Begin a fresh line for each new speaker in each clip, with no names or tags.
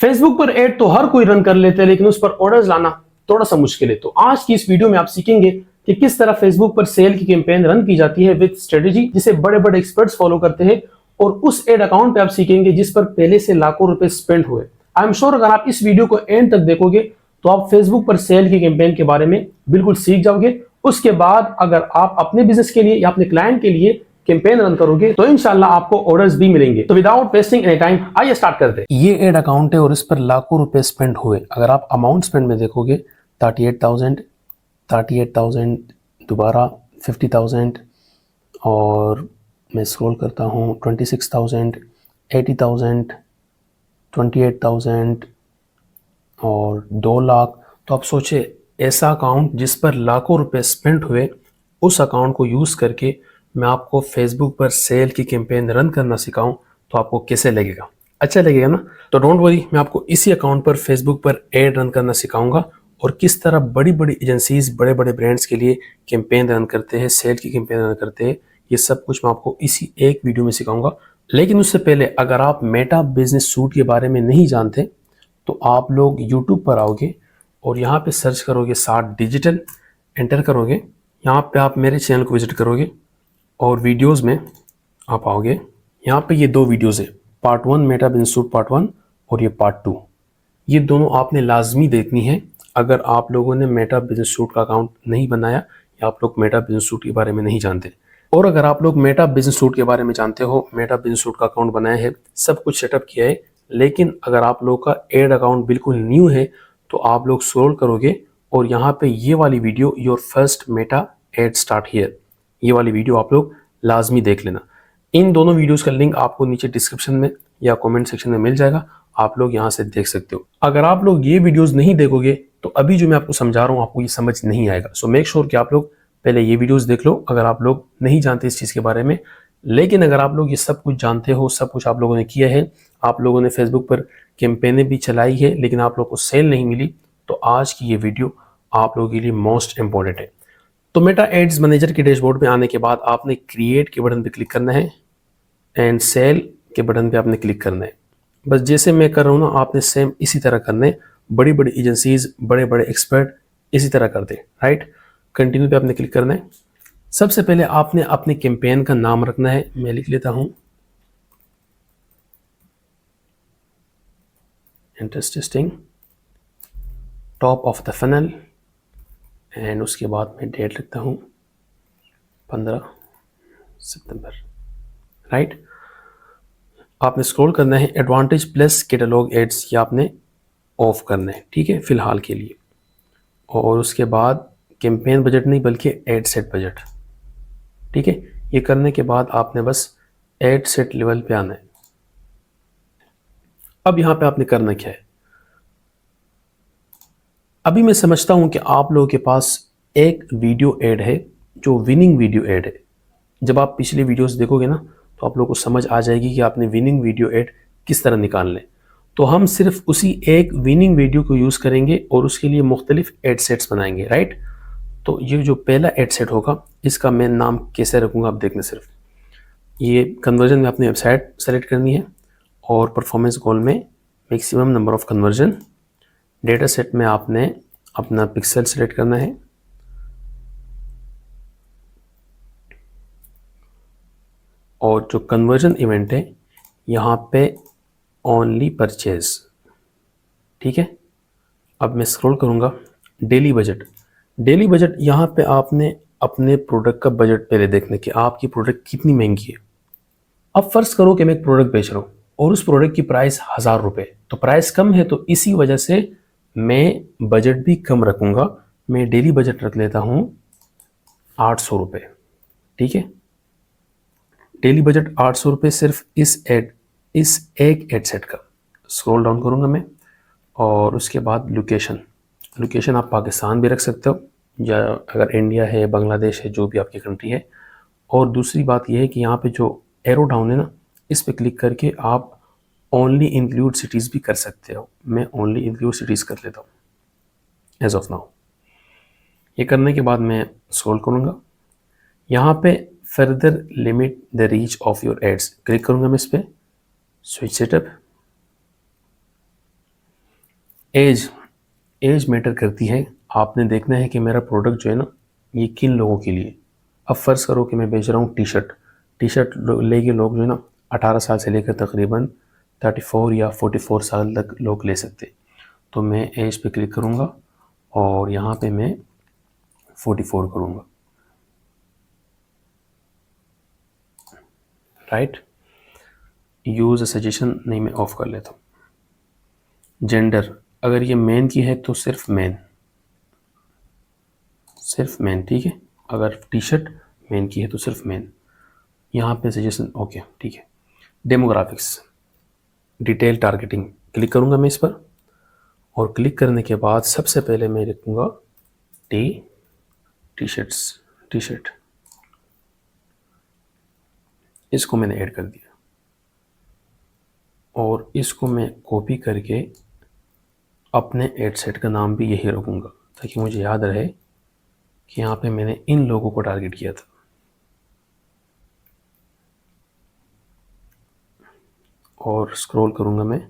Facebook पर add तो हर कोई रन कर लेते हैं, लेकिन उस पर ऑर्डर्स लाना थोड़ा सा मुश्किल है। तो आज की इस वीडियो में आप सीखेंगे कि किस तरह फेसबुक पर सेल की कैंपेन रन की जाती है विद स्ट्रेटेजी, जिसे बड़े बड़े एक्सपर्ट्स फॉलो करते हैं। और उस एड अकाउंट पे आप सीखेंगे जिस पर पहले से लाखों रुपए स्पेंड हुए। आई एम श्योर अगर आप इस वीडियो को एंड तक देखोगे तो आप फेसबुक पर सेल की कैंपेन के बारे में बिल्कुल सीख जाओगे। उसके बाद अगर आप अपने बिजनेस के लिए या अपने क्लाइंट के लिए कैंपेन रन करोगे तो इंशाल्लाह आपको ऑर्डर्स भी मिलेंगे। तो विदाउट वेस्टिंग एनी टाइम आइए स्टार्ट करते हैं। ये एड अकाउंट है और इस पर लाखों रुपए स्पेंड हुए। अगर आप अमाउंट स्पेंड में देखोगे 38,000 दोबारा 50,000 और मैं स्क्रॉल करता हूँ 26,000 80,000 28,000 और 2 लाख। तो आप सोचे ऐसा अकाउंट जिस पर लाखों रुपए स्पेंड हुए, उस अकाउंट को यूज़ करके मैं आपको फेसबुक पर सेल की कैंपेन रन करना सिखाऊं तो आपको कैसे लगेगा? अच्छा लगेगा ना? तो डोंट वरी, मैं आपको इसी अकाउंट पर फेसबुक पर एड रन करना सिखाऊंगा और किस तरह बड़ी बड़ी एजेंसीज बड़े बड़े ब्रांड्स के लिए कैंपेन रन करते हैं, सेल की कैंपेन रन करते हैं। ये सब कुछ मैं आपको इसी एक वीडियो में सिखाऊंगा। लेकिन उससे पहले अगर आप मेटा बिजनेस सूट के बारे में नहीं जानते तो आप लोग यूट्यूब पर आओगे और यहाँ पे सर्च करोगे 60 डिजिटल, एंटर करोगे। यहाँ पे आप मेरे चैनल को विजिट करोगे और वीडियोस में आप आओगे। यहाँ पे ये 2 वीडियोस है, part 1 Meta business suit part 1 और ये पार्ट 2। ये दोनों आपने लाजमी देखनी है अगर आप लोगों ने मेटा बिजनेस सूट का अकाउंट नहीं बनाया या आप लोग मेटा बिजनेस सूट के बारे में नहीं जानते। और अगर आप लोग मेटा बिजनेस सूट के बारे में जानते हो, मेटा बिजनेस सूट का अकाउंट बनाया है, सब कुछ सेटअप किया है, लेकिन अगर आप लोग का एड अकाउंट बिल्कुल न्यू है तो आप लोग स्क्रॉल करोगे और यहाँ पे ये वाली video, your first Meta ad start here, ये वाली वीडियो आप लोग लाजमी देख लेना। इन दोनों वीडियोस का लिंक आपको नीचे डिस्क्रिप्शन में या कमेंट सेक्शन में मिल जाएगा, आप लोग यहाँ से देख सकते हो। अगर आप लोग ये वीडियोस नहीं देखोगे तो अभी जो मैं आपको समझा रहा हूँ आपको ये समझ नहीं आएगा। सो मेक श्योर कि आप लोग पहले ये वीडियोस देख लो अगर आप लोग नहीं जानते इस चीज़ के बारे में। लेकिन अगर आप लोग ये सब कुछ जानते हो, सब कुछ आप लोगों ने किया है, आप लोगों ने फेसबुक पर कैंपेनें भी चलाई है, लेकिन आप लोग को सेल नहीं मिली, तो आज की ये वीडियो आप लोगों के लिए मोस्ट इंपॉर्टेंट है। तो मेटा एड्स मैनेजर के डैशबोर्ड में आने के बाद आपने क्रिएट के बटन पे क्लिक करना है एंड सेल के बटन पे आपने क्लिक करना है। बस जैसे मैं कर रहा हूँ ना, आपने सेम इसी तरह करना है। बड़ी बड़ी एजेंसीज, बड़े बड़े एक्सपर्ट इसी तरह करते हैं, राइट। कंटिन्यू पे आपने क्लिक करना है। सबसे पहले आपने अपने कैंपेन का नाम रखना है। मैं लिख लेता हूँ interest testing top of the funnel and उसके बाद मैं डेट लिखता हूँ 15 सितंबर, राइट। आपने स्क्रॉल करना है, एडवांटेज प्लस कैटलॉग एड्स ये आपने ऑफ करना है, ठीक है, फिलहाल के लिए। और उसके बाद कैंपेन बजट नहीं बल्कि एड सेट बजट, ठीक है। ये करने के बाद आपने बस एड सेट लेवल पे आना है। अब यहाँ पे आपने करना क्या है, अभी मैं समझता हूँ कि आप लोगों के पास एक वीडियो एड है जो विनिंग वीडियो एड है। जब आप पिछले वीडियोस देखोगे ना तो आप लोगों को समझ आ जाएगी कि आपने विनिंग वीडियो एड किस तरह निकालना है। तो हम सिर्फ उसी एक विनिंग वीडियो को यूज़ करेंगे और उसके लिए मुख्तलिफ एड सेट्स बनाएंगे, राइट। तो ये जो पहला एड सेट होगा इसका मैं नाम कैसे रखूँगा आप देखना। सिर्फ ये कन्वर्जन में अपनी वेबसाइट सेलेक्ट करनी है और परफॉर्मेंस गोल में maximum number of conversion, data set में आपने अपना पिक्सल सेलेक्ट करना है और जो कन्वर्जन इवेंट है यहाँ पे ओनली परचेज, ठीक है। अब मैं स्क्रॉल करूँगा, डेली बजट। डेली बजट यहाँ पे आपने अपने प्रोडक्ट का बजट पहले देखना कि आपकी प्रोडक्ट कितनी महंगी है। अब फर्ज करो कि मैं एक प्रोडक्ट बेच रहा हूँ और उस प्रोडक्ट की प्राइस 1000 रुपये, तो प्राइस कम है तो इसी वजह से मैं बजट भी कम रखूँगा। मैं डेली बजट रख लेता हूँ 800 रुपये, ठीक है। डेली बजट 800 रुपये सिर्फ इस एक एड सेट का। स्क्रॉल डाउन करूँगा मैं और उसके बाद लोकेशन आप पाकिस्तान भी रख सकते हो या अगर इंडिया है, बांग्लादेश है, जो भी आपकी कंट्री है। और दूसरी बात यह है कि यहाँ पे जो एरो डाउन है ना, इस पे क्लिक करके आप ओनली इंक्लूड सिटीज़ भी कर सकते हो। मैं ओनली इंक्लूड सिटीज़ कर लेता हूँ एज ऑफ नाउ। ये करने के बाद मैं स्क्रॉल करूँगा, यहाँ पे further limit the reach of your ads click करूँगा मैं इस पर, switch setup as as matter करती है। आपने देखना है कि मेरा प्रोडक्ट जो है ना ये किन लोगों के लिए। अब फ़र्ज़ करो कि मैं बेच रहा हूँ टी शर्ट लेके लोग जो है ना 18 साल से लेकर तकरीबन 34 या 44 साल तक लोग ले सकते। तो मैं एज पे क्लिक करूँगा और यहाँ पे मैं 44 करूँगा, राइट। यूज़ सजेशन नहीं, मैं ऑफ़ कर लेता हूँ। जेंडर अगर ये मैन की है तो सिर्फ मैन, ठीक है। अगर टी शर्ट मैन की है तो सिर्फ मैन। यहाँ पे सजेशन ओके, ठीक है। डेमोग्राफिक्स, डिटेल टारगेटिंग, क्लिक करूँगा मैं इस पर और क्लिक करने के बाद सबसे पहले मैं लिखूँगा टी शर्ट, इसको मैंने ऐड कर दिया और इसको मैं कॉपी करके अपने एड सेट का नाम भी यही रखूँगा ताकि मुझे याद रहे कि यहाँ पे मैंने इन लोगों को टारगेट किया था। और स्क्रॉल करूँगा मैं,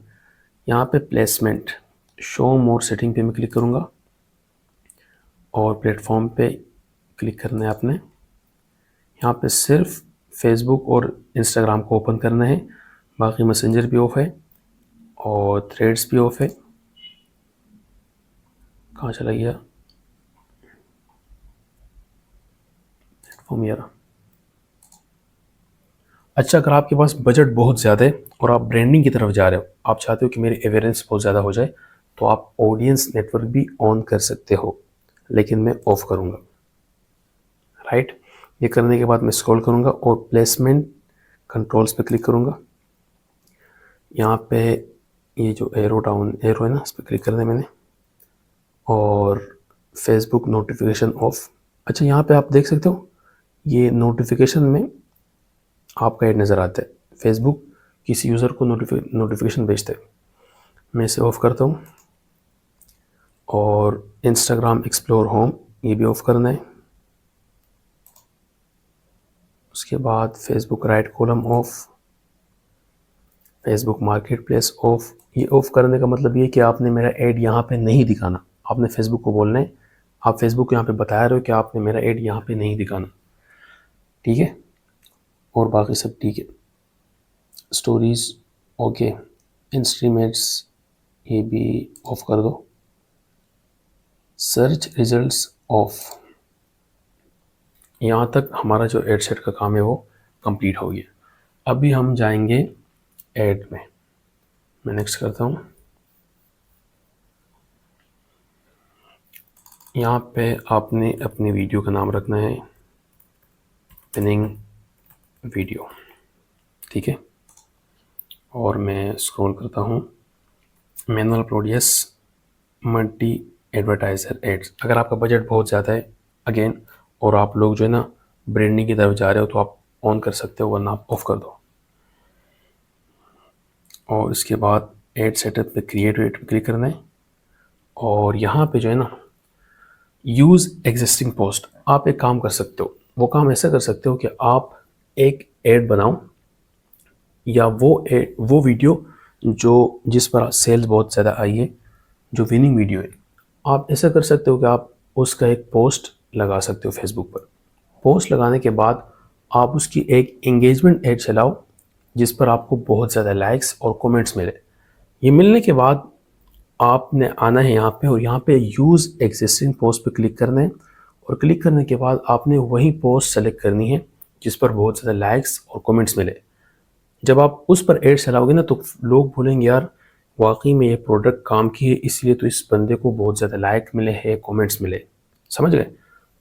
यहाँ पे प्लेसमेंट, शो मोर सेटिंग पे मैं क्लिक करूँगा और प्लेटफॉर्म पे क्लिक करना है आपने। यहाँ पे सिर्फ फेसबुक और इंस्टाग्राम को ओपन करना है, बाकी मैसेंजर भी ऑफ है और थ्रेड्स भी ऑफ है। कहाँ चला गया प्लेटफॉर्म यार। अच्छा, अगर आपके पास बजट बहुत ज़्यादा है और आप ब्रांडिंग की तरफ जा रहे हो, आप चाहते हो कि मेरी अवेयरनेस बहुत ज़्यादा हो जाए, तो आप ऑडियंस नेटवर्क भी ऑन कर सकते हो, लेकिन मैं ऑफ़ करूँगा, राइट। ये करने के बाद मैं स्क्रॉल करूँगा और प्लेसमेंट कंट्रोल्स पे क्लिक करूँगा। यहाँ पे ये जो एरो है ना, इस पर क्लिक करना है मैंने और फेसबुक नोटिफिकेशन ऑफ। अच्छा, यहाँ पे आप देख सकते हो ये नोटिफिकेशन में आपका ऐड नज़र आता है। फेसबुक किसी यूज़र को नोटिफिकेशन भेजता है। मैं इसे ऑफ़ करता हूँ और इंस्टाग्राम एक्सप्लोर होम ये भी ऑफ़ करना है। उसके बाद Facebook right column of, Facebook market place of. ये ऑफ़ करने का मतलब ये कि आपने मेरा ऐड यहाँ पे नहीं दिखाना। आपने फेसबुक को बोलना है, आप फेसबुक को यहाँ पे बता रहे हो कि आपने मेरा ऐड यहाँ पे नहीं दिखाना, ठीक है। और बाकी सब ठीक है। स्टोरीज़ ओके, इंस्ट्रीमेट्स ये भी ऑफ़ कर दो। Search results of. यहाँ तक हमारा जो एड सेट का काम है वो कंप्लीट हो गया। अभी हम जाएंगे ऐड में। मैं नेक्स्ट करता हूँ। यहाँ पे आपने अपनी वीडियो का नाम रखना है विनिंग वीडियो, ठीक है। और मैं स्क्रॉल करता हूँ, manual upload yes, multi advertiser ads. अगर आपका बजट बहुत ज़्यादा है अगेन और आप लोग जो है ना ब्रांडिंग की तरफ जा रहे हो तो आप ऑन कर सकते हो, वरना आप ऑफ कर दो। और इसके बाद एड सेटअप पे क्रिएट रेट पे क्लिक करना है और यहाँ पे जो है ना यूज़ एग्जिस्टिंग पोस्ट, आप एक काम कर सकते हो। वो काम ऐसा कर सकते हो कि आप एक ऐड बनाओ या वो वीडियो जो जिस पर सेल्स बहुत ज़्यादा आई है, जो विनिंग वीडियो है, आप ऐसा कर सकते हो कि आप उसका एक पोस्ट लगा सकते हो फेसबुक पर। पोस्ट लगाने के बाद आप उसकी एक एंगेजमेंट ऐड चलाओ जिस पर आपको बहुत ज़्यादा लाइक्स और कमेंट्स मिले। ये मिलने के बाद आपने आना है यहाँ पे और यहाँ पे यूज़ एग्जिस्टिंग पोस्ट पे क्लिक करना है और क्लिक करने के बाद आपने वही पोस्ट सेलेक्ट करनी है जिस पर बहुत ज़्यादा लाइक्स और कमेंट्स मिले। जब आप उस पर एड चलाओगे ना तो लोग बोलेंगे यार वाकई में ये प्रोडक्ट काम की है, इसलिए तो इस बंदे को बहुत ज़्यादा लाइक मिले हैं, कमेंट्स मिले। समझ गए?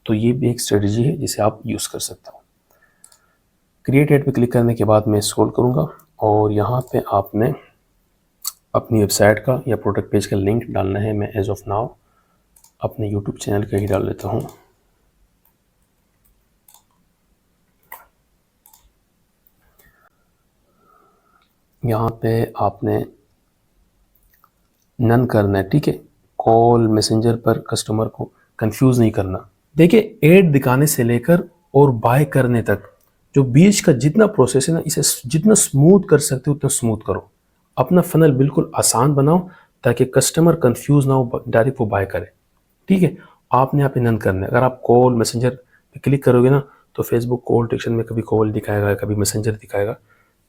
तो ये भी एक स्ट्रेटजी है जिसे आप यूज़ कर सकते हो। क्रिएट एड पे क्लिक करने के बाद मैं स्क्रॉल करूँगा और यहाँ पे आपने अपनी वेबसाइट का या प्रोडक्ट पेज का लिंक डालना है। मैं एज ऑफ नाउ अपने यूट्यूब चैनल का ही डाल लेता हूँ। यहाँ पे आपने नन करना है, ठीक है। कॉल मैसेंजर पर कस्टमर को कंफ्यूज नहीं करना। देखिए, एड दिखाने से लेकर और बाय करने तक जो बीच का जितना प्रोसेस है ना, इसे जितना स्मूथ कर सकते हो उतना स्मूथ करो। अपना फनल बिल्कुल आसान बनाओ ताकि कस्टमर कंफ्यूज ना हो, डायरेक्ट वो बाय करे। ठीक है, आपने यहाँ पे नन करना है। अगर आप कॉल मैसेंजर पे क्लिक करोगे ना तो फेसबुक कॉल डिटेक्शन में कभी कॉल दिखाएगा, कभी मैसेंजर दिखाएगा,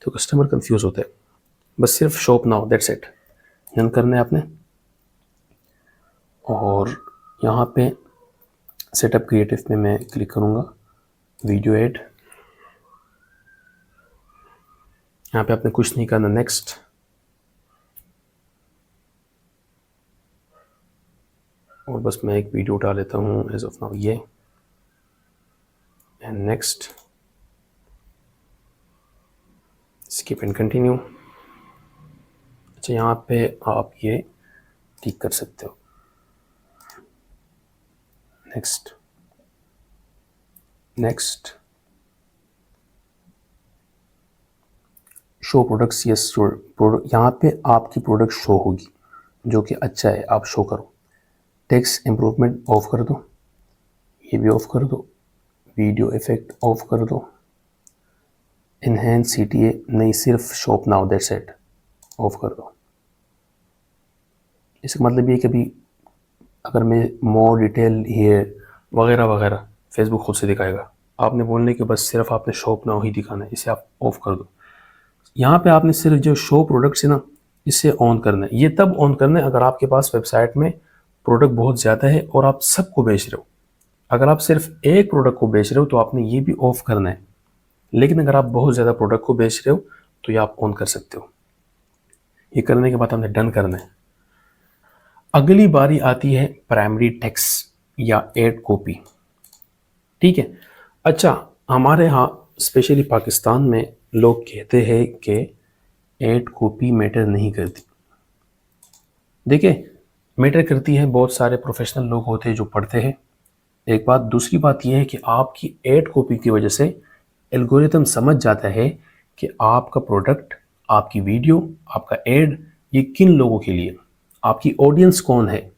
तो कस्टमर कंफ्यूज होते हैं। बस सिर्फ shop now, that's it, none करना है आपने। और यहाँ पे सेटअप क्रिएटिव में मैं क्लिक करूँगा, वीडियो ऐड, यहाँ पे आपने कुछ नहीं करना, नेक्स्ट। और बस मैं एक वीडियो उठा लेता हूँ एज ऑफ नाउ ये, and next, skip and continue. अच्छा, यहाँ पे आप ये ठीक कर सकते हो, next next. Show products, yes product, यहाँ पे आपकी प्रोडक्ट शो होगी जो कि अच्छा है, आप शो करो। टेक्स्ट इम्प्रूवमेंट ऑफ कर दो, ये भी ऑफ कर दो, वीडियो इफेक्ट ऑफ कर दो, इनहेंस CTA नहीं, सिर्फ shop now, that's it, of कर दो। इसका मतलब ये कि अभी अगर मैं मोर डिटेल हियर वगैरह वगैरह फेसबुक खुद से दिखाएगा। आपने बोलने के बस सिर्फ आपने शॉप नाउ ही दिखाना है, इसे आप ऑफ कर दो। यहाँ पे आपने सिर्फ जो शो प्रोडक्ट्स है ना, इसे ऑन करना है। ये तब ऑन करना है अगर आपके पास वेबसाइट में प्रोडक्ट बहुत ज़्यादा है और आप सबको बेच रहे हो। अगर आप सिर्फ एक प्रोडक्ट को बेच रहे हो तो आपने ये भी ऑफ करना है। लेकिन अगर आप बहुत ज़्यादा प्रोडक्ट को बेच रहे हो तो ये आप ऑन कर सकते हो। ये करने के बाद हमने डन करना है। अगली बारी आती है प्राइमरी टेक्स्ट या एड कॉपी। ठीक है, अच्छा, हमारे यहाँ स्पेशली पाकिस्तान में लोग कहते हैं कि एड कॉपी मैटर नहीं करती। देखिए, मैटर करती है, बहुत सारे प्रोफेशनल लोग होते हैं जो पढ़ते हैं, एक बात। दूसरी बात यह है कि आपकी एड कॉपी की वजह से एल्गोरिथम समझ जाता है कि आपका प्रोडक्ट, आपकी वीडियो, आपका एड ये किन लोगों के लिए, आपकी ऑडियंस कौन है,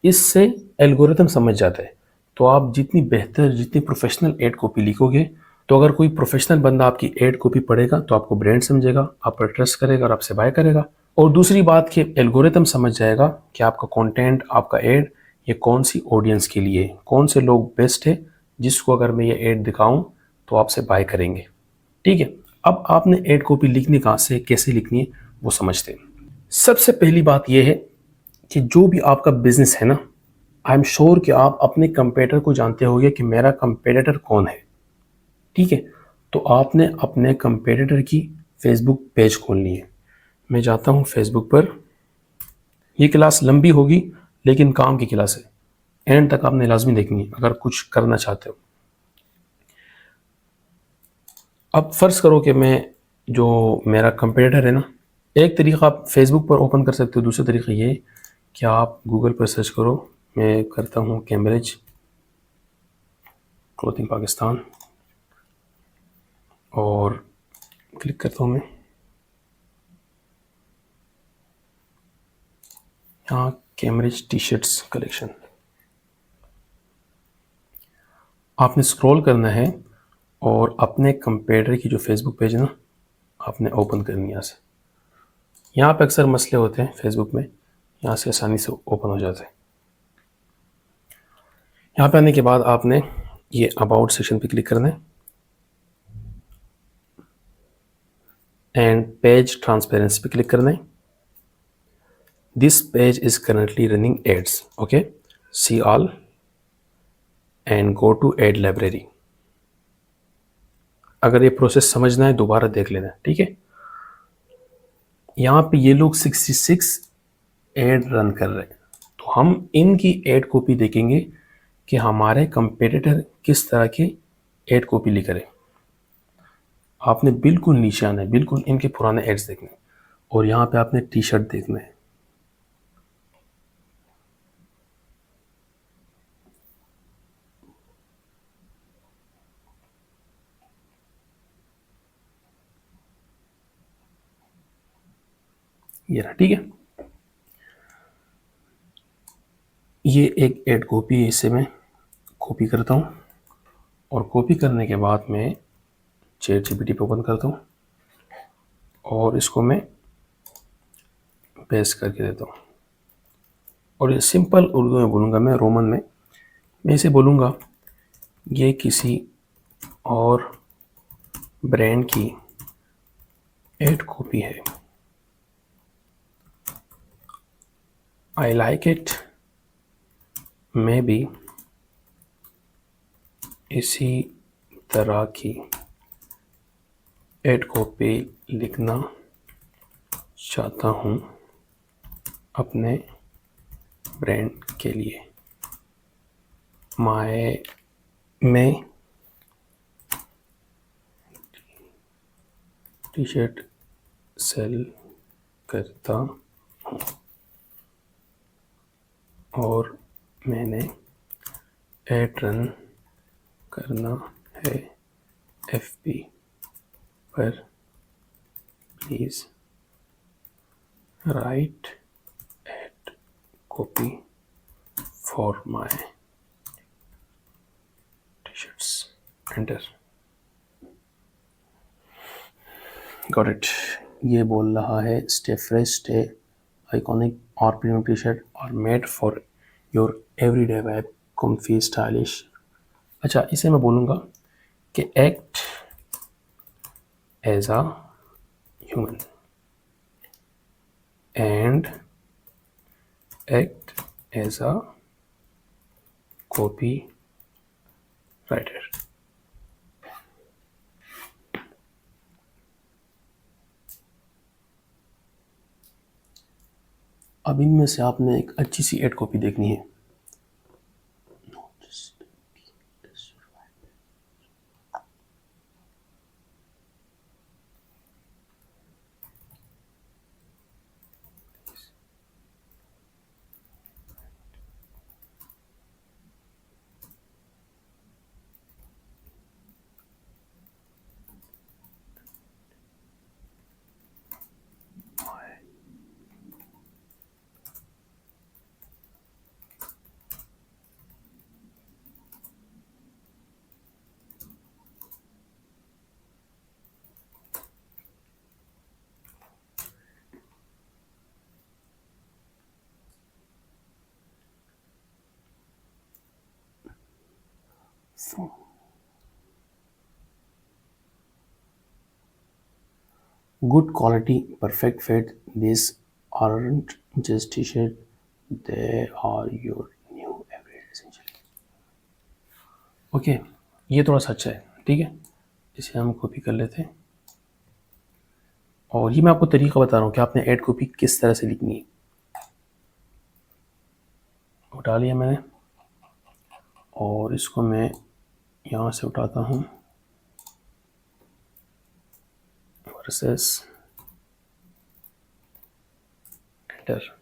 इससे एल्गोरिथम समझ जाता है। तो आप जितनी बेहतर, जितनी प्रोफेशनल एड कॉपी लिखोगे, तो अगर कोई प्रोफेशनल बंदा आपकी एड कॉपी पढ़ेगा तो आपको ब्रांड समझेगा, आप पर ट्रस्ट करेगा और आपसे बाय करेगा। और दूसरी बात कि एल्गोरिथम समझ जाएगा कि आपका कंटेंट, आपका एड ये कौन सी ऑडियंस के लिए है, कौन से लोग बेस्ट है जिसको अगर मैं ये एड दिखाऊं तो आपसे बाय करेंगे। ठीक है, अब आपने एड कॉपी लिखनी कहाँ से, कैसे लिखनी है वो समझते हैं। सबसे पहली बात यह है कि जो भी आपका बिजनेस है ना, आई एम श्योर कि आप अपने कंपेटिटर को जानते होंगे कि मेरा कंपेटिटर कौन है। ठीक है, तो आपने अपने कंपेटिटर की फेसबुक पेज खोलनी है। मैं जाता हूँ फेसबुक पर। ये क्लास लंबी होगी लेकिन काम की क्लास है, एंड तक आपने लाजमी देखनी है अगर कुछ करना चाहते हो। अब फर्ज करो कि मैं, जो मेरा कंपेटिटर है ना, एक तरीका आप फेसबुक पर ओपन कर सकते हो, दूसरा तरीका ये कि आप गूगल पर सर्च करो। मैं करता हूँ कैम्ब्रिज क्लोथिंग पाकिस्तान और क्लिक करता हूँ मैं यहाँ कैम्ब्रिज टी शर्ट्स कलेक्शन। आपने स्क्रॉल करना है और अपने कंपेटिटर की जो फेसबुक पेज है ना, आपने ओपन करनी है यहाँ से। यहाँ पे अक्सर मसले होते हैं फेसबुक में, यहाँ से आसानी से ओपन हो जाते हैं। यहाँ पे आने के बाद आपने ये अबाउट सेक्शन पे क्लिक करना है एंड पेज ट्रांसपेरेंसी पे क्लिक करना है। This page is currently running ads, okay, see all and go to ad library. अगर ये प्रोसेस समझना है दोबारा देख लेना, ठीक है। यहाँ पे ये लोग 66 एड रन कर रहे हैं, तो हम इनकी एड कॉपी देखेंगे कि हमारे कंपेटिटर किस तरह के एड कॉपी लिख रहे हैं। आपने बिल्कुल नीचे आना है, बिल्कुल इनके पुराने एड्स देखने हैं और यहाँ पे आपने टी शर्ट देखना है। ये रहा, ठीक है। ये एक एड कॉपी है, इसे मैं कॉपी करता हूँ और कॉपी करने के बाद मैं ChatGPT पे ओपन करता हूँ और इसको मैं पेस्ट करके देता हूँ। और ये सिंपल उर्दू में बोलूँगा मैं, रोमन में मैं इसे बोलूँगा, ये किसी और ब्रांड की एड कॉपी है। आई लाइक इट, मैं भी इसी तरह की एड कॉपी लिखना चाहता हूँ अपने ब्रांड के लिए। मैं टी शर्ट सेल करता हूँ और मैंने एड रन करना है FB पर, please write ad copy for my T shirts, enter. Got it. ये बोल रहा है स्टे फ्रेश, स्टे आइकॉनिक और प्रीमियम टी शर्ट और made for your everyday vibe, comfy stylish. अच्छा, इसे मैं बोलूँगा कि act as a human and act as a copywriter. अब इनमें से आपने एक अच्छी सी एड कॉपी देखनी है। Good quality, perfect fit. These aren't just t-shirt, they are your new everyday essential. Okay, ये थोड़ा सा अच्छा है, ठीक है। इसे हम कॉपी कर लेते हैं और ये मैं आपको तरीका बता रहा हूँ कि आपने ऐड कॉपी किस तरह से लिखनी है। उठा लिया मैंने और इसको मैं यहाँ से उठाता हूँ, वर्सेस एंटर।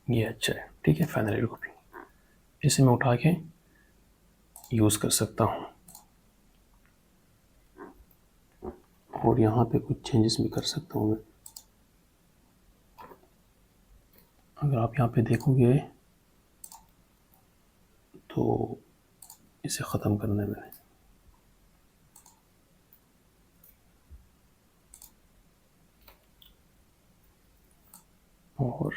ये अच्छा है, ठीक है। फाइनल एड कॉपी इसे मैं उठा के यूज़ कर सकता हूँ और यहाँ पे कुछ चेंजेस भी कर सकता हूँ मैं। अगर आप यहाँ पे देखोगे तो इसे ख़त्म करना है मैंने। और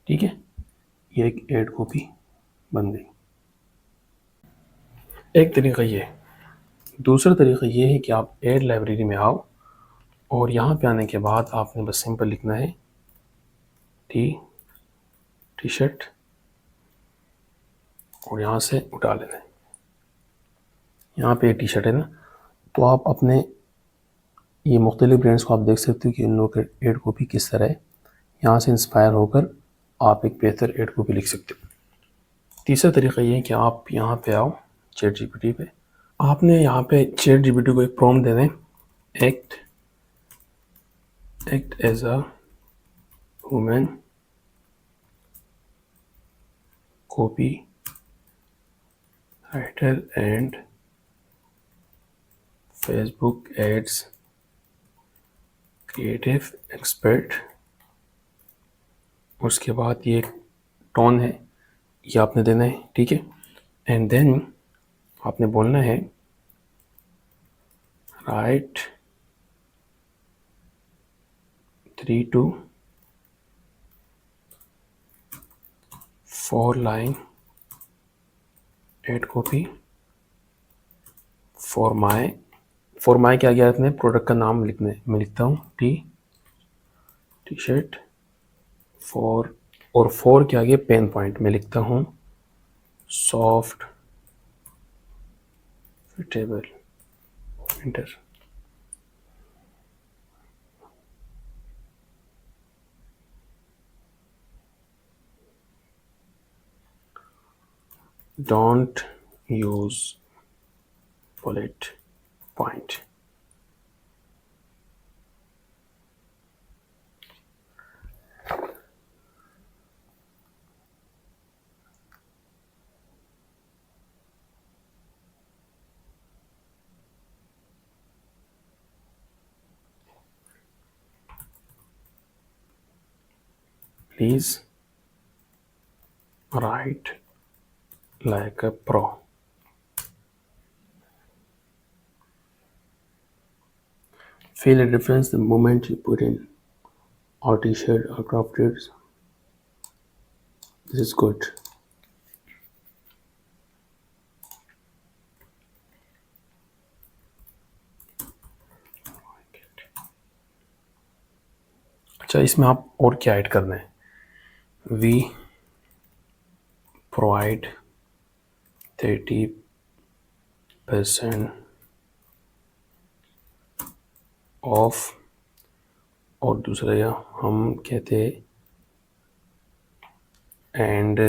ठीक है, ये एक ऐड कॉपी बन गई। एक तरीका ये है। दूसरा तरीका ये है कि आप ऐड लाइब्रेरी में आओ और यहाँ पे आने के बाद आपने बस सिंपल लिखना है टी शर्ट और यहाँ से उठा लेना है। यहाँ पे टी शर्ट है ना, तो आप अपने ये मुख्तलिफ ब्रांड्स को आप देख सकते हो कि इन लोगों के ऐड कॉपी किस तरह है। यहाँ से इंस्पायर होकर आप एक बेहतर ऐड कॉपी लिख सकते हो। तीसरा तरीका ये है कि आप यहाँ पे आओ चैट जीपीटी पे। आपने यहाँ पे चैट जीपीटी को एक प्रॉम्प्ट दे दें, act as a woman copywriter and Facebook ads creative expert। उसके बाद ये टोन है, ये आपने देना है, ठीक है। एंड देन आपने बोलना है right 3 to 4 line add copy for माई के आगे आपने प्रोडक्ट का नाम लिखना है। मैं लिखता हूँ टी शर्ट फॉर, और 4 के आगे पेन पॉइंट मैं लिखता हूँ सॉफ्ट फिटेबल इंटर। Don't use bullet point। Please write like a pro। Feel a difference the moment you put in or t-shirt or crop tops। This is good। अच्छा, इसमें आप और क्या ऐड करना है? We provide 30% ऑफ, और दूसरा या हम कहते एंड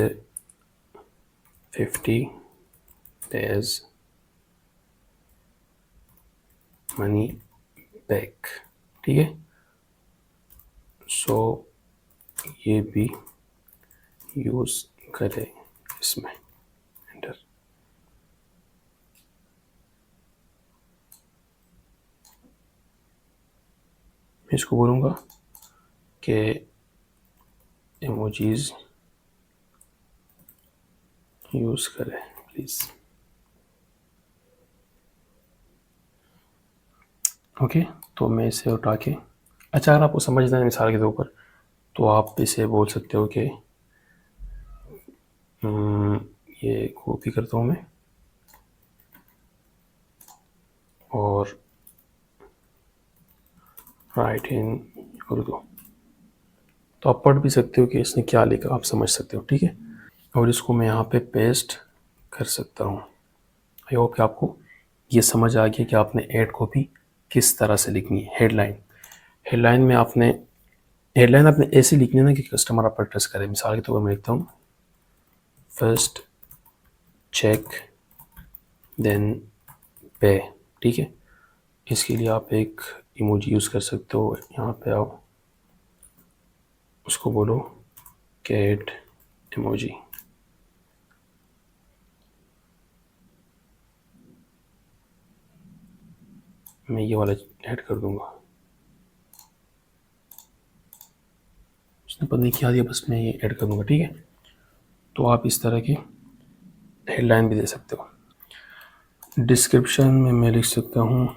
50 days मनी बैक, ठीक है। सो ये भी यूज़ करें इसमें एंटर। मैं इसको बोलूँगा कि इमोजीज यूज़ करें प्लीज़। ओके, तो मैं इसे उठा के, अच्छा अगर आपको समझना है मिसाल के तौर पर, तो आप इसे बोल सकते हो कि ये कॉपी करता हूँ मैं और राइट इन उर्दू। तो आप पढ़ भी सकते हो कि इसने क्या लिखा, आप समझ सकते हो, ठीक है। और इसको मैं यहाँ पे पेस्ट कर सकता हूँ। आई होप कि आपको ये समझ आ गया कि आपने ऐड कॉपी किस तरह से लिखनी है। हेडलाइन में आपने ऐसे लिखनी है ना कि कस्टमर आप पर ट्रस्ट करे। मिसाल के तौर पर मैं लिखता हूँ फर्स्ट चेक देन पे, ठीक है। इसके लिए आप एक इमोजी यूज़ कर सकते हो। यहाँ पे आओ, उसको बोलो कैट इमोजी। मैं ये वाला ऐड कर दूंगा। उसने पता नहीं क्या दिया, बस मैं ये ऐड कर दूंगा, ठीक है। तो आप इस तरह की हेडलाइन भी दे सकते हो। डिस्क्रिप्शन में मैं लिख सकता हूँ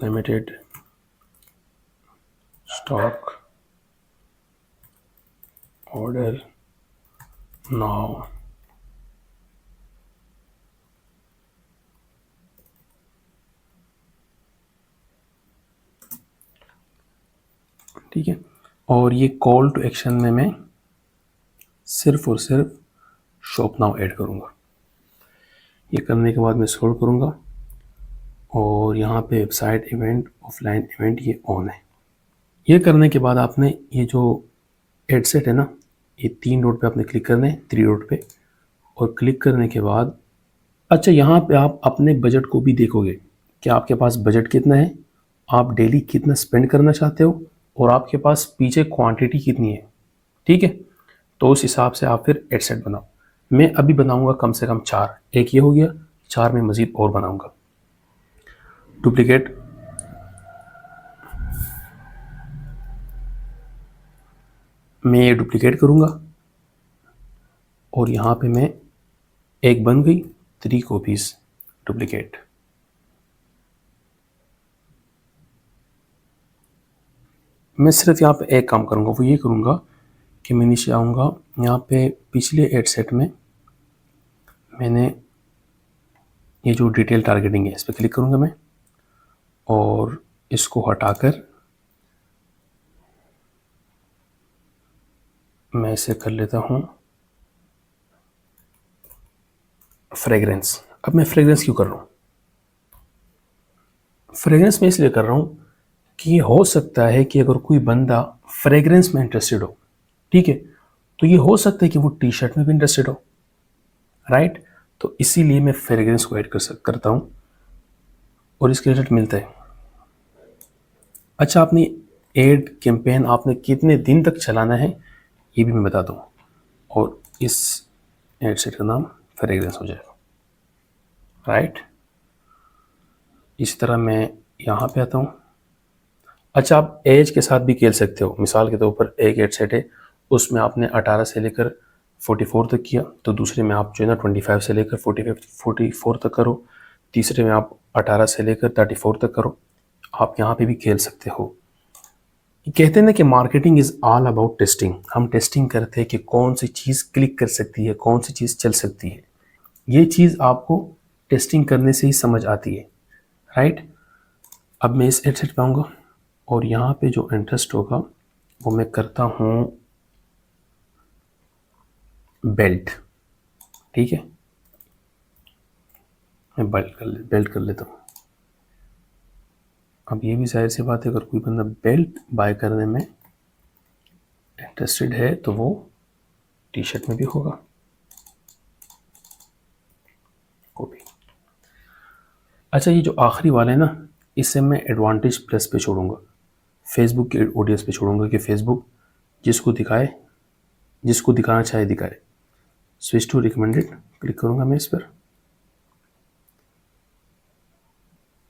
लिमिटेड स्टॉक ऑर्डर नाउ। ठीक है, और ये कॉल टू एक्शन में मैं सिर्फ और सिर्फ शॉप नाउ ऐड करूँगा। ये करने के बाद मैं स्क्रॉल करूँगा और यहाँ पे वेबसाइट इवेंट, ऑफलाइन इवेंट, ये ऑन है। ये करने के बाद आपने ये जो एड सेट है ना, ये 3 डॉट पे आपने क्लिक करना है, 3 डॉट पे, और क्लिक करने के बाद अच्छा यहाँ पे आप अपने बजट को भी देखोगे कि आपके पास बजट कितना है, आप डेली कितना स्पेंड करना चाहते हो और आपके पास पीछे क्वांटिटी कितनी है। ठीक है, तो उस हिसाब से आप फिर एड सेट बनाओ। मैं अभी बनाऊंगा कम से कम 4, एक ये हो गया, 4 में मज़ीद और बनाऊंगा। डुप्लीकेट, मैं ये डुप्लीकेट करूंगा और यहाँ पे मैं एक बन गई, 3 कॉपीज़ डुप्लीकेट। मैं सिर्फ यहाँ पे एक काम करूँगा, वो ये करूँगा कि मैं नीचे आऊँगा, यहाँ पे पिछले एड सेट में मैंने ये जो डिटेल टारगेटिंग है इस पर क्लिक करूँगा मैं, और इसको हटाकर मैं इसे कर लेता हूँ फ्रेगरेंस। अब मैं फ्रेगरेंस क्यों कर रहा हूँ? फ्रेगरेंस में इसलिए कर रहा हूँ कि हो सकता है कि अगर कोई बंदा फ्रेगरेंस में इंटरेस्टेड हो, ठीक है, तो ये हो सकता है कि वो टी शर्ट में भी इंटरेस्टेड हो, राइट। तो इसीलिए मैं फ्रेगरेंस को ऐड करता हूँ और इसके रिजल्ट मिलता है। अच्छा, आपने एड कैंपेन आपने कितने दिन तक चलाना है ये भी मैं बता दूँ, और इस एड सेट का नाम फ्रेगरेंस हो जाएगा, राइट। इसी तरह मैं यहाँ पे आता हूँ। अच्छा, आप एज के साथ भी खेल सकते हो। मिसाल के तौर पर एक एड सेट है, उसमें आपने 18 से लेकर 44 तक किया, तो दूसरे में आप जो है ना 25 से लेकर 44 तक करो, तीसरे में आप 18 से लेकर 34 तक करो। आप यहाँ पे भी खेल सकते हो। कहते हैं ना कि marketing is all about testing. हम टेस्टिंग करते हैं कि कौन सी चीज़ क्लिक कर सकती है, कौन सी चीज़ चल सकती है। ये चीज़ आपको टेस्टिंग करने से ही समझ आती है, राइट। अब मैं इस एड सेट पे आऊँगा और यहाँ पे जो इंटरेस्ट होगा वो मैं करता हूँ बेल्ट, ठीक है, मैं बेल्ट कर लेता हूँ। अब ये भी जाहिर सी बात है, अगर कोई बंदा बेल्ट बाय करने में इंटरेस्टेड है तो वो टी शर्ट में भी होगा, कॉपी। अच्छा, ये जो आखिरी वाला है ना, इसे मैं एडवांटेज प्लस पे छोड़ूंगा, फेसबुक के ऑडियंस पे छोड़ूंगा कि फेसबुक जिसको दिखाए, जिसको दिखाना चाहे दिखाए। स्विच टू रिकमेंडेड क्लिक करूंगा मैं इस पर,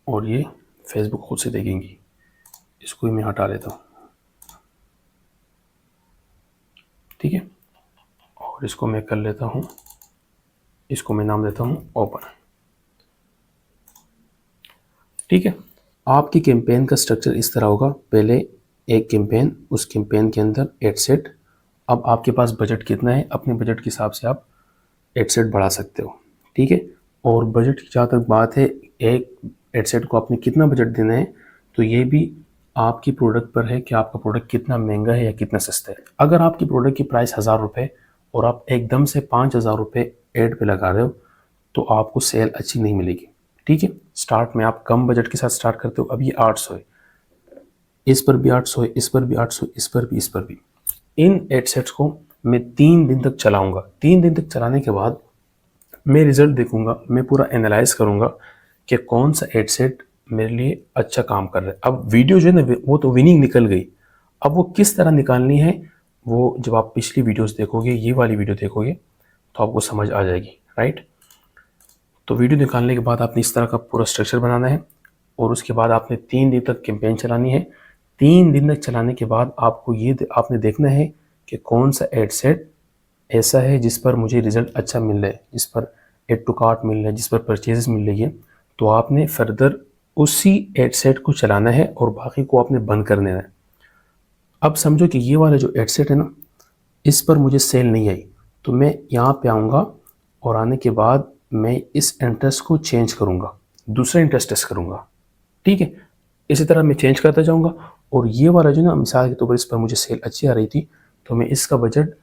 और ये फेसबुक खुद से देखेंगी। इसको ही मैं हटा लेता हूँ, ठीक है, और इसको मैं कर लेता हूँ, इसको मैं नाम देता हूँ ओपन, ठीक है। आपकी कैंपेन का स्ट्रक्चर इस तरह होगा, पहले एक कैंपेन, उस कैंपेन के अंदर एड सेट। अब आपके पास बजट कितना है, अपने बजट के हिसाब से आप एड सेट बढ़ा सकते हो, ठीक है। और बजट की जहाँ तक बात है, एक एड सेट को आपने कितना बजट देना है, तो ये भी आपकी प्रोडक्ट पर है कि आपका प्रोडक्ट कितना महंगा है या कितना सस्ता है। अगर आपकी प्रोडक्ट की प्राइस 1000 रुपये और आप एकदम से 5000 रुपये एड पे लगा रहे हो तो आपको सेल अच्छी नहीं मिलेगी, ठीक है। स्टार्ट में आप कम बजट के साथ स्टार्ट करते हो। अब ये 800 है, इस पर भी 800 है, इस पर भी 800, इस पर भी, इस पर भी। इन एड सेट्स को मैं 3 दिन तक चलाऊंगा। 3 दिन तक चलाने के बाद मैं रिजल्ट देखूंगा, मैं पूरा एनालाइज करूंगा कि कौन सा एड सेट मेरे लिए अच्छा काम कर रहा है। अब वीडियो जो है ना वो तो विनिंग निकल गई, अब वो किस तरह निकालनी है वो जब आप पिछली वीडियोस देखोगे, ये वाली वीडियो देखोगे तो आपको समझ आ जाएगी, राइट। तो वीडियो निकालने के बाद आपने इस तरह का पूरा स्ट्रक्चर बनाना है और उसके बाद आपने 3 दिन तक कैंपेन चलानी है। 3 दिन तक चलाने के बाद आपको ये आपने देखना है कि कौन सा एड सेट ऐसा है जिस पर मुझे रिज़ल्ट अच्छा मिल रहा है, जिस पर एड टू कार्ट मिल रहा है, जिस पर परचेजेस मिल रही है, तो आपने फर्दर उसी एड सेट को चलाना है और बाकी को आपने बंद कर देना है। अब समझो कि ये वाला जो एड सेट है ना, इस पर मुझे सेल नहीं आई, तो मैं यहाँ पे आऊँगा और आने के बाद मैं इस इंटरेस्ट को चेंज करूँगा, दूसरा इंटरेस्ट टेस्ट करूँगा, ठीक है। इसी तरह मैं चेंज करता जाऊँगा और ये वाला जो ना, मिसाल के तौर पर इस पर मुझे सेल अच्छी आ रही थी तो मैं इसका बजट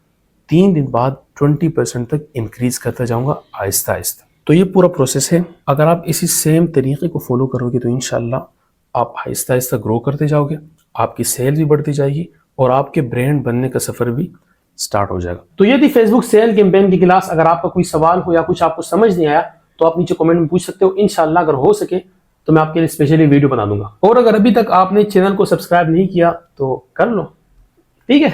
3 दिन बाद 20% तक इंक्रीज करता जाऊँगा आहिस्ता आहिस्ता। तो ये पूरा प्रोसेस है। अगर आप इसी सेम तरीके को फॉलो करोगे तो इंशाल्लाह आप आहिस्ता आहिस्ता ग्रो करते जाओगे, आपकी सेल भी बढ़ती जाएगी और आपके ब्रांड बनने का सफ़र भी स्टार्ट हो जाएगा। तो ये थी फेसबुक सेल कैंपेन की क्लास। अगर आपका कोई सवाल हो या कुछ आपको समझ नहीं आया तो आप नीचे कमेंट में पूछ सकते हो। इंशाल्लाह अगर हो सके तो मैं आपके लिए स्पेशली वीडियो बना दूंगा। और अगर अभी तक आपने चैनल को सब्सक्राइब नहीं किया तो कर लो, ठीक है।